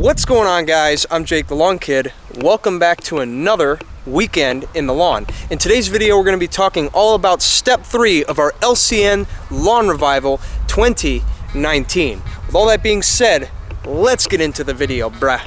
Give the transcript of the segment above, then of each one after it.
What's going on, guys? I'm Jake the Lawn Kid. Welcome back to another weekend in the lawn. In today's video, we're going to be talking all about step 3 of our LCN Lawn Revival 2019. With all that being said, let's get into the video, bruh.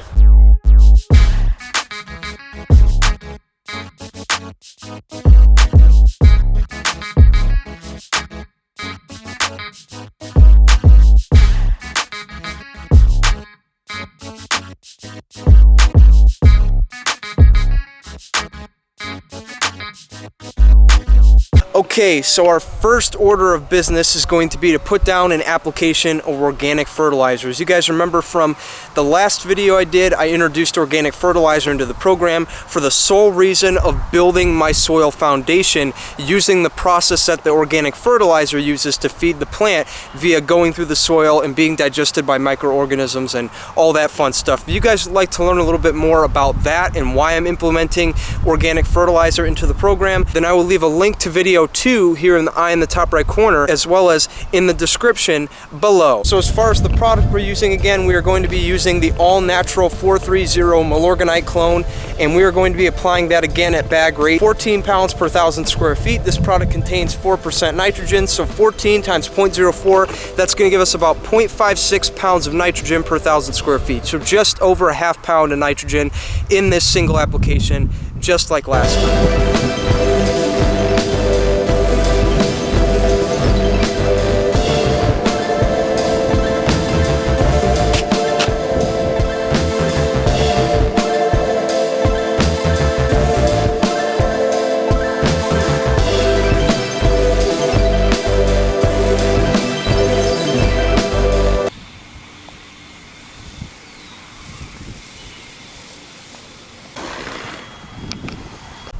Okay, so our first order of business is going to be to put down an application of organic fertilizer. As you guys remember from the last video I did, I introduced organic fertilizer into the program for the sole reason of building my soil foundation using the process that the organic fertilizer uses to feed the plant via going through the soil and being digested by microorganisms and all that fun stuff. If you guys would like to learn a little bit more about that and why I'm implementing organic fertilizer into the program, then I will leave a link to video 2 here in the top right corner, as well as in the description below. So as far as the product we're using, again, we are going to be using the all-natural 430 Milorganite clone, and we are going to be applying that again at bag rate, 14 pounds per 1,000 square feet. This product contains 4% nitrogen, so 14 times 0.04, that's going to give us about 0.56 pounds of nitrogen per 1,000 square feet. So just over a half pound of nitrogen in this single application, just like last time.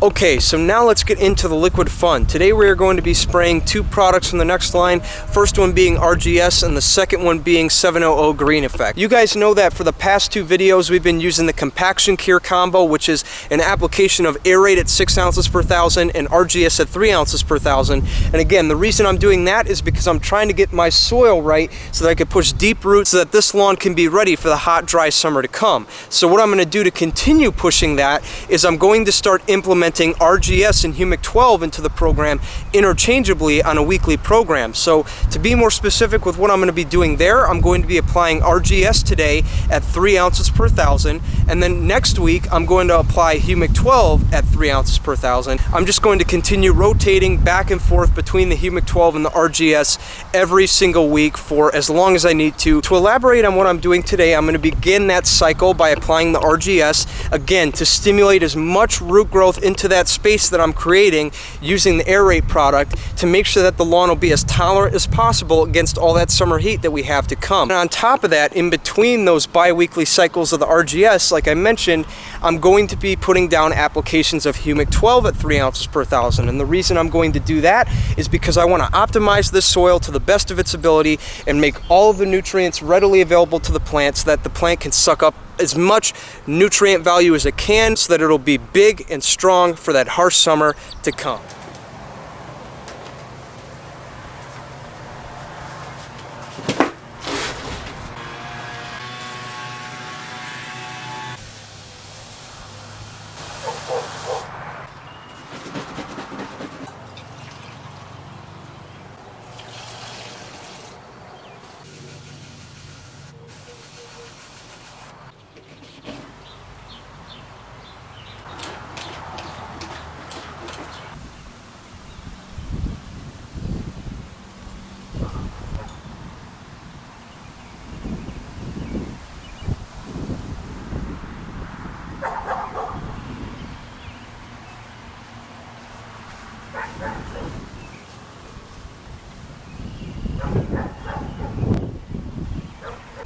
Okay, so now let's get into the liquid fun. Today we are going to be spraying 2 products from the next line. First one being RGS and the second one being 700 Green Effect. You guys know that for the past 2 videos we've been using the Compaction Cure combo, which is an application of aerate at 6 ounces per 1,000 and RGS at 3 ounces per 1,000. And again, the reason I'm doing that is because I'm trying to get my soil right so that I can push deep roots so that this lawn can be ready for the hot, dry summer to come. So what I'm going to do to continue pushing that is I'm going to start implementing RGS and Humic 12 into the program interchangeably on a weekly program. So to be more specific with what I'm going to be doing there, I'm going to be applying RGS today at 3 ounces per 1,000, and then next week I'm going to apply Humic 12 at 3 ounces per 1,000. I'm just going to continue rotating back and forth between the Humic 12 and the RGS every single week for as long as I need to. To elaborate on what I'm doing today, I'm going to begin that cycle by applying the RGS, again, to stimulate as much root growth into that space that I'm creating using the aerate product to make sure that the lawn will be as tolerant as possible against all that summer heat that we have to come. And on top of that, in between those bi-weekly cycles of the RGS, like I mentioned, I'm going to be putting down applications of Humic 12 at 3 ounces per 1,000. And the reason I'm going to do that is because I want to optimize this soil to the best of its ability and make all of the nutrients readily available to the plant so that the plant can suck up as much nutrient value as it can so that it'll be big and strong for that harsh summer to come.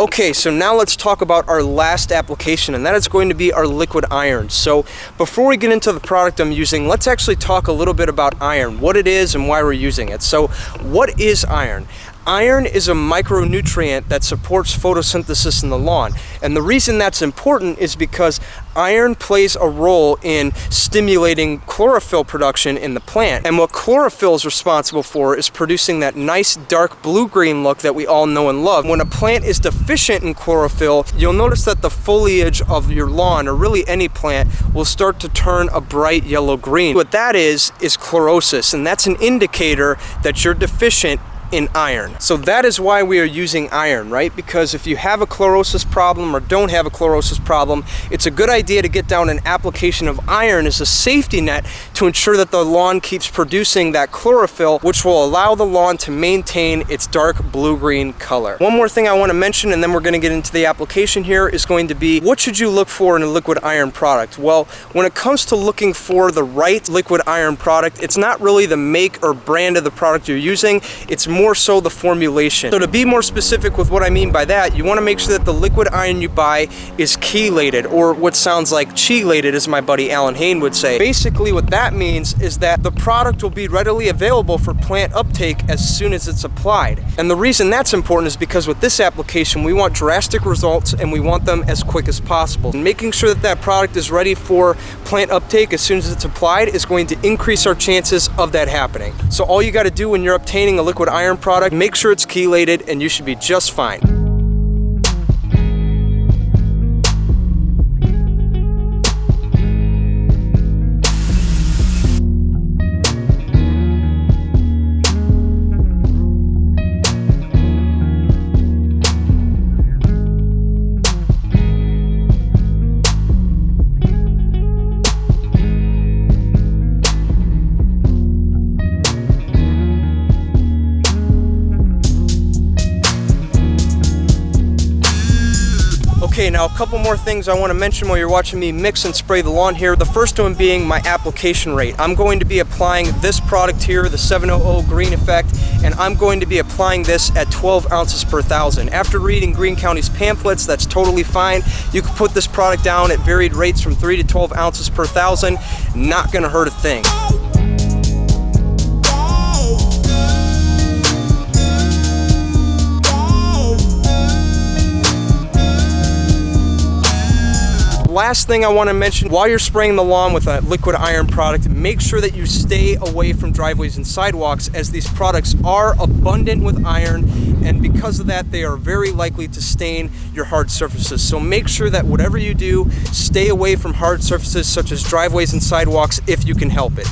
Okay, so now let's talk about our last application, and that is going to be our liquid iron. So before we get into the product I'm using, let's actually talk a little bit about iron, what it is and why we're using it. So what is iron? Iron is a micronutrient that supports photosynthesis in the lawn. And the reason that's important is because iron plays a role in stimulating chlorophyll production in the plant. And what chlorophyll is responsible for is producing that nice dark blue-green look that we all know and love. When a plant is deficient in chlorophyll, you'll notice that the foliage of your lawn, or really any plant, will start to turn a bright yellow-green. What that is chlorosis, and that's an indicator that you're deficient in iron. So that is why we are using iron, right? Because if you have a chlorosis problem or don't have a chlorosis problem, it's a good idea to get down an application of iron as a safety net to ensure that the lawn keeps producing that chlorophyll, which will allow the lawn to maintain its dark blue-green color. One more thing I want to mention, and then we're going to get into the application here, is going to be what should you look for in a liquid iron product? Well, when it comes to looking for the right liquid iron product, it's not really the make or brand of the product you're using, it's more so the formulation. So to be more specific with what I mean by that, you want to make sure that the liquid iron you buy is chelated, or what sounds like chelated, as my buddy Alan Hain would say. Basically what that means is that the product will be readily available for plant uptake as soon as it's applied. And the reason that's important is because with this application we want drastic results and we want them as quick as possible. And making sure that that product is ready for plant uptake as soon as it's applied is going to increase our chances of that happening. So all you got to do when you're obtaining a liquid iron product, make sure it's chelated and you should be just fine. Okay, now a couple more things I want to mention while you're watching me mix and spray the lawn here. The first one being my application rate. I'm going to be applying this product here, the 700 Green Effect, and I'm going to be applying this at 12 ounces per thousand. After reading Green County's pamphlets, that's totally fine. You can put this product down at varied rates from 3 to 12 ounces per thousand. Not gonna hurt a thing. Last thing I want to mention, while you're spraying the lawn with a liquid iron product, make sure that you stay away from driveways and sidewalks, as these products are abundant with iron, and because of that they are very likely to stain your hard surfaces. So make sure that whatever you do, stay away from hard surfaces such as driveways and sidewalks if you can help it.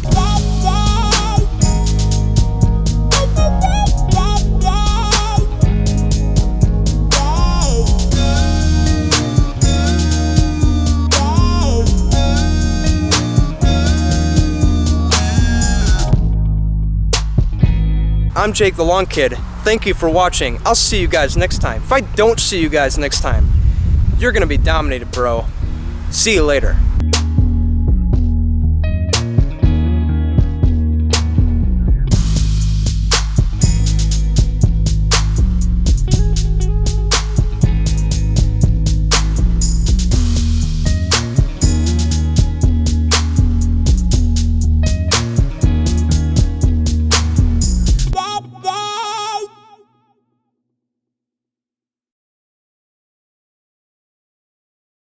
I'm Jake the Lawn Kid. Thank you for watching. I'll see you guys next time. If I don't see you guys next time, you're gonna be dominated, bro. See you later.